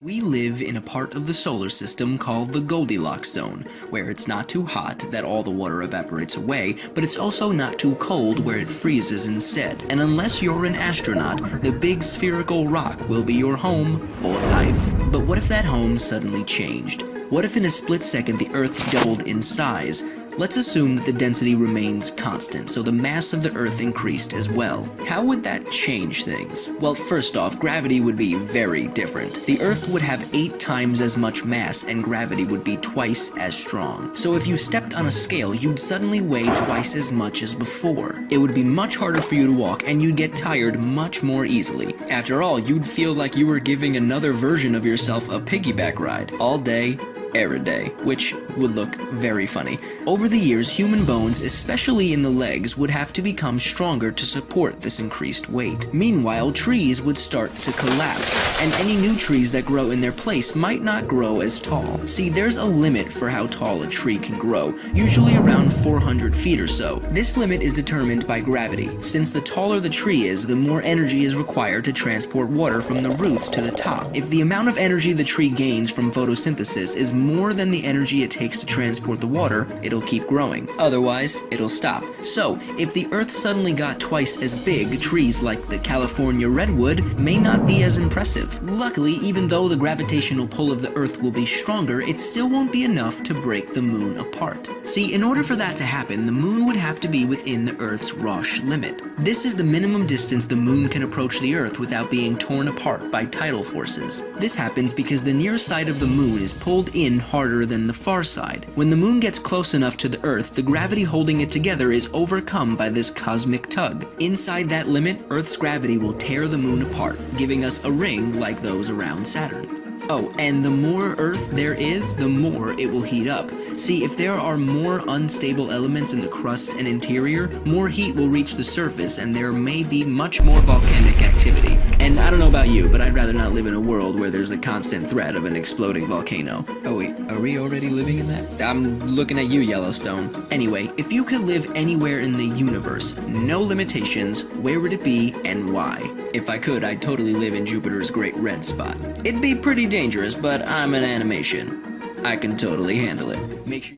We live in a part of the solar system called the Goldilocks zone, where it's not too hot that all the water evaporates away, but it's also not too cold where it freezes instead. And unless you're an astronaut, the big spherical rock will be your home for life. But what if that home suddenly changed? What if in a split second the Earth doubled in size? Let's assume that the density remains constant, so the mass of the Earth increased as well. How would that change things? Well, first off, gravity would be very different. The Earth would have 8 times as much mass, and gravity would be twice as strong. So if you stepped on a scale, you'd suddenly weigh twice as much as before. It would be much harder for you to walk, and you'd get tired much more easily. After all, you'd feel like you were giving another version of yourself a piggyback ride, all day, every day, which would look very funny. Over the years, human bones, especially in the legs, would have to become stronger to support this increased weight. Meanwhile, trees would start to collapse, and any new trees that grow in their place might not grow as tall. See, there's a limit for how tall a tree can grow, usually around 400 feet or so. This limit is determined by gravity, since the taller the tree is, the more energy is required to transport water from the roots to the top. If the amount of energy the tree gains from photosynthesis is more than the energy it takes to transport the water, it'll keep growing. Otherwise, it'll stop. So, if the Earth suddenly got twice as big, trees like the California redwood may not be as impressive. Luckily, even though the gravitational pull of the Earth will be stronger, it still won't be enough to break the moon apart. See, in order for that to happen, the moon would have to be within the Earth's Roche limit. This is the minimum distance the moon can approach the Earth without being torn apart by tidal forces. This happens because the near side of the moon is pulled in harder than the far side. When the moon gets close enough to the Earth, the gravity holding it together is overcome by this cosmic tug. Inside that limit, Earth's gravity will tear the moon apart, giving us a ring like those around Saturn. Oh, and the more Earth there is, the more it will heat up. See, if there are more unstable elements in the crust and interior, more heat will reach the surface and there may be much more volcanic activity. And I don't know about you, but I'd rather not live in a world where there's a constant threat of an exploding volcano. Oh wait, are we already living in that? I'm looking at you, Yellowstone. Anyway, if you could live anywhere in the universe, no limitations, where would it be and why? If I could, I'd totally live in Jupiter's Great Red Spot. It'd be pretty dangerous, but I'm an animation. I can totally handle it. Make sure